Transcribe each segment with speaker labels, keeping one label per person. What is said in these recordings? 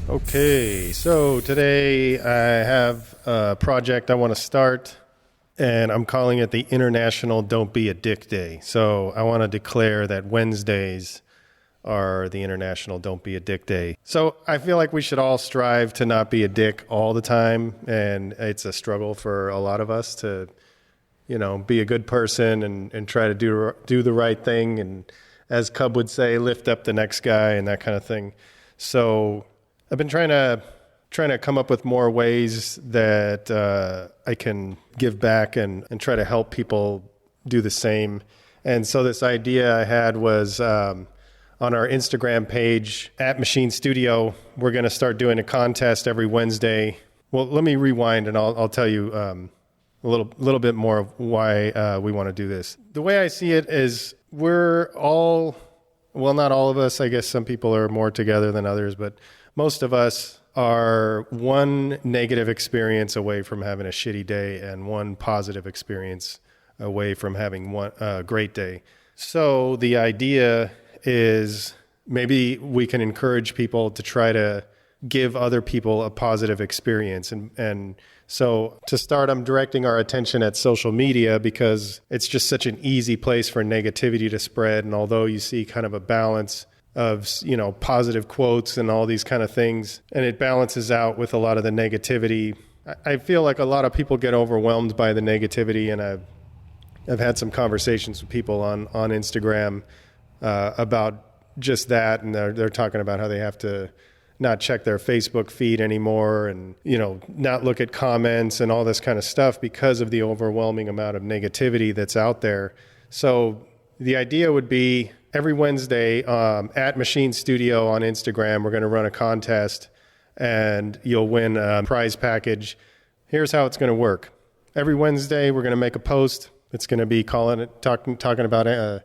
Speaker 1: Okay, so today I have a project I want to start, and I'm calling it the International Don't Be a Dick Day. So I want to declare that Wednesdays are the International Don't Be a Dick Day. So I feel like we should all strive to not be a dick all the time, and it's a struggle for a lot of us to, be a good person and try to do the right thing, and as Cub would say, lift up the next guy and that kind of thing. So I've been trying to come up with more ways that I can give back and try to help people do the same. And so this idea I had was on our Instagram page at Machine Studio, we're going to start doing a contest every Wednesday. Well, let me rewind and I'll tell you a little bit more of why we want to do this. The way I see it is we're all, well, not all of us, I guess some people are more together than others, but most of us are one negative experience away from having a shitty day and one positive experience away from having one great day. So the idea is maybe we can encourage people to try to give other people a positive experience. And so to start, I'm directing our attention at social media because it's just such an easy place for negativity to spread. And although you see kind of a balance of, positive quotes and all these kind of things, and it balances out with a lot of the negativity. I feel like a lot of people get overwhelmed by the negativity, and I've had some conversations with people on Instagram about just that, and they're talking about how they have to not check their Facebook feed anymore and, not look at comments and all this kind of stuff because of the overwhelming amount of negativity that's out there. So the idea would be every Wednesday at Machine Studio on Instagram, we're going to run a contest and you'll win a prize package. Here's how it's going to work. Every Wednesday, we're going to make a post. It's going to be talking about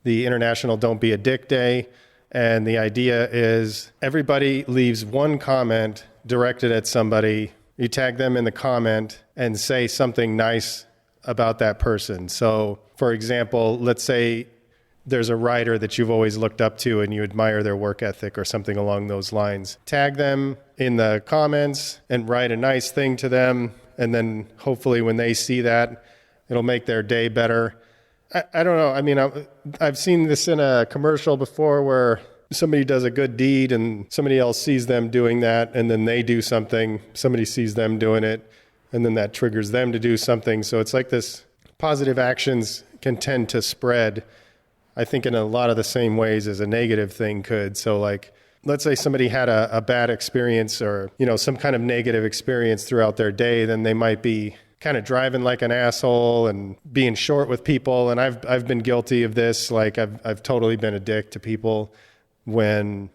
Speaker 1: the International Don't Be a Dick Day. And the idea is everybody leaves one comment directed at somebody. You tag them in the comment and say something nice about that person. So, for example, let's say there's a writer that you've always looked up to and you admire their work ethic or something along those lines. Tag them in the comments and write a nice thing to them. And then hopefully when they see that, it'll make their day better. I don't know. I mean, I've seen this in a commercial before where somebody does a good deed and somebody else sees them doing that and then they do something. Somebody sees them doing it and then that triggers them to do something. So it's like this positive actions can tend to spread, I think, in a lot of the same ways as a negative thing could. So like, let's say somebody had a bad experience or, some kind of negative experience throughout their day, then they might be kind of driving like an asshole and being short with people. And I've been guilty of this. Like I've totally been a dick to people when,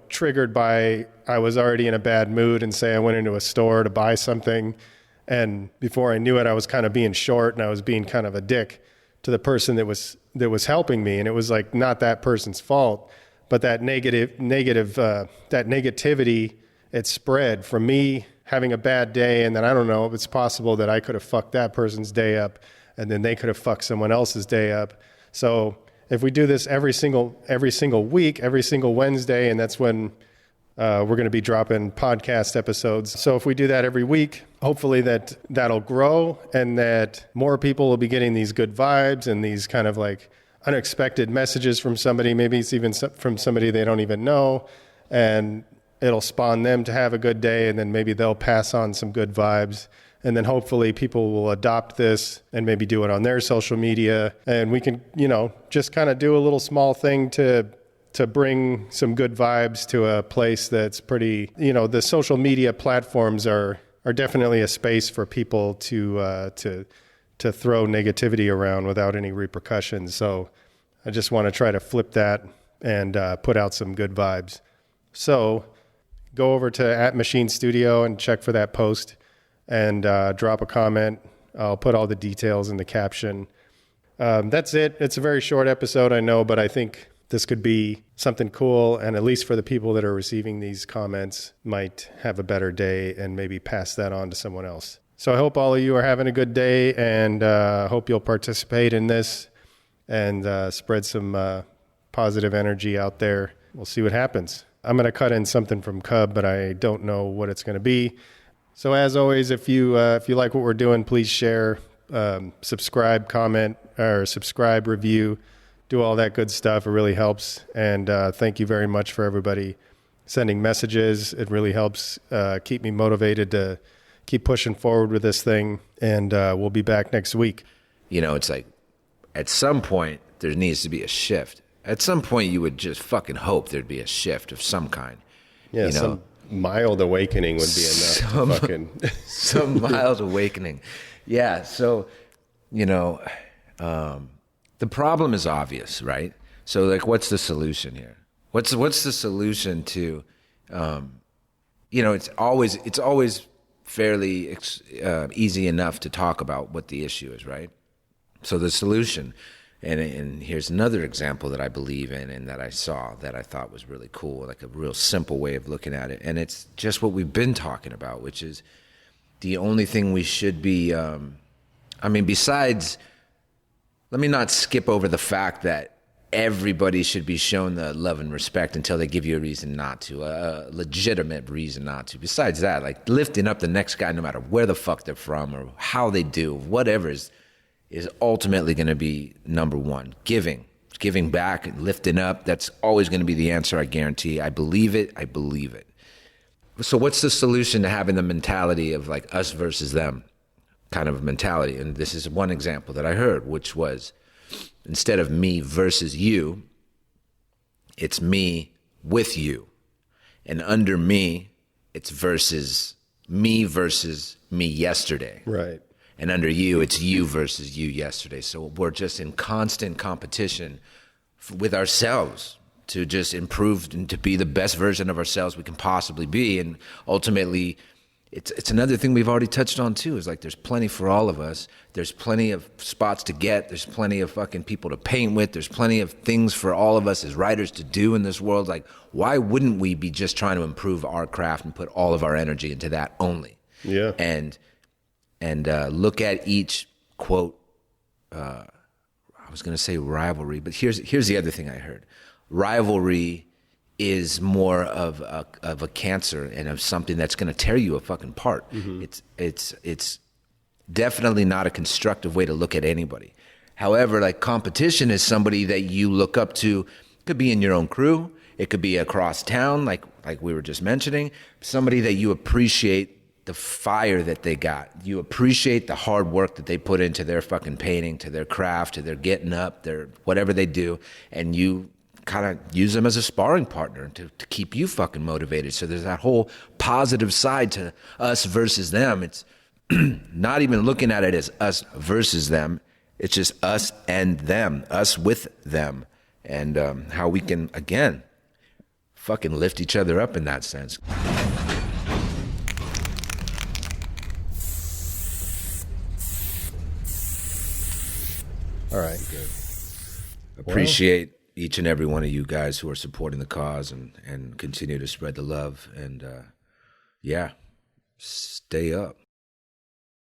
Speaker 1: triggered by, I was already in a bad mood and say I went into a store to buy something. And before I knew it, I was kind of being short and I was being kind of a dick to the person that was helping me. And it was like not that person's fault, but that that negativity, it spread from me having a bad day. And then I don't know, it's possible that I could have fucked that person's day up and then they could have fucked someone else's day up. So if we do this every single week, every single Wednesday, and that's when we're going to be dropping podcast episodes. So if we do that every week, hopefully that'll grow and that more people will be getting these good vibes and these kind of like unexpected messages from somebody. Maybe it's even from somebody they don't even know, and it'll spawn them to have a good day, and then maybe they'll pass on some good vibes. And then hopefully people will adopt this and maybe do it on their social media. And we can, just kind of do a little small thing to bring some good vibes to a place that's pretty, the social media platforms are definitely a space for people to throw negativity around without any repercussions. So I just want to try to flip that and put out some good vibes. So go over to @Machine Studio and check for that post and drop a comment. I'll put all the details in the caption. That's it. It's a very short episode, I know, but I think this could be something cool, and at least for the people that are receiving these comments might have a better day and maybe pass that on to someone else. So I hope all of you are having a good day, and hope you'll participate in this and spread some positive energy out there. We'll see what happens. I'm going to cut in something from Cub, but I don't know what it's going to be. So as always, if you like what we're doing, please share, subscribe, comment, or subscribe, review, do all that good stuff. It really helps. And thank you very much for everybody sending messages. It really helps keep me motivated to keep pushing forward with this thing. And we'll be back next week.
Speaker 2: You know, it's like at some point there needs to be a shift. At some point you would just fucking hope there'd be a shift of some kind.
Speaker 1: Yeah,
Speaker 2: you know?
Speaker 1: some mild awakening would be enough.
Speaker 2: Some mild awakening. Yeah, so, you know, the problem is obvious, right? So, like, what's the solution here? What's the solution to, you know, it's always fairly easy enough to talk about what the issue is, right? So the solution, and here's another example that I believe in and that I saw that I thought was really cool, like a real simple way of looking at it. And it's just what we've been talking about, which is the only thing we should be, besides, let me not skip over the fact that everybody should be shown the love and respect until they give you a reason not to, a legitimate reason not to. Besides that, like lifting up the next guy, no matter where the fuck they're from or how they do, whatever is ultimately going to be number one. Giving back and lifting up, that's always going to be the answer, I guarantee. I believe it. So what's the solution to having the mentality of like us versus them kind of mentality? And this is one example that I heard, which was instead of me versus you, it's me with you. And under me, it's me versus me yesterday.
Speaker 1: Right.
Speaker 2: And under you, it's you versus you yesterday. So we're just in constant competition with ourselves to just improve and to be the best version of ourselves we can possibly be. And ultimately, it's another thing we've already touched on too, is like there's plenty for all of us. There's plenty of spots to get. There's plenty of fucking people to paint with. There's plenty of things for all of us as writers to do in this world. Like, why wouldn't we be just trying to improve our craft and put all of our energy into that only?
Speaker 1: Yeah.
Speaker 2: And look at each quote. I was going to say rivalry, but here's the other thing I heard. Rivalry is more of a cancer and of something that's going to tear you a fucking part. Mm-hmm. It's definitely not a constructive way to look at anybody. However, like competition is somebody that you look up to. It could be in your own crew. It could be across town, like we were just mentioning. Somebody that you appreciate the fire that they got. You appreciate the hard work that they put into their fucking painting, to their craft, to their getting up, their whatever they do, and you kind of use them as a sparring partner to keep you fucking motivated. So there's that whole positive side to us versus them. It's not even looking at it as us versus them. It's just us and them, us with them, and how we can, again, fucking lift each other up in that sense.
Speaker 1: All right, good.
Speaker 2: Appreciate each and every one of you guys who are supporting the cause and continue to spread the love. And yeah, stay up.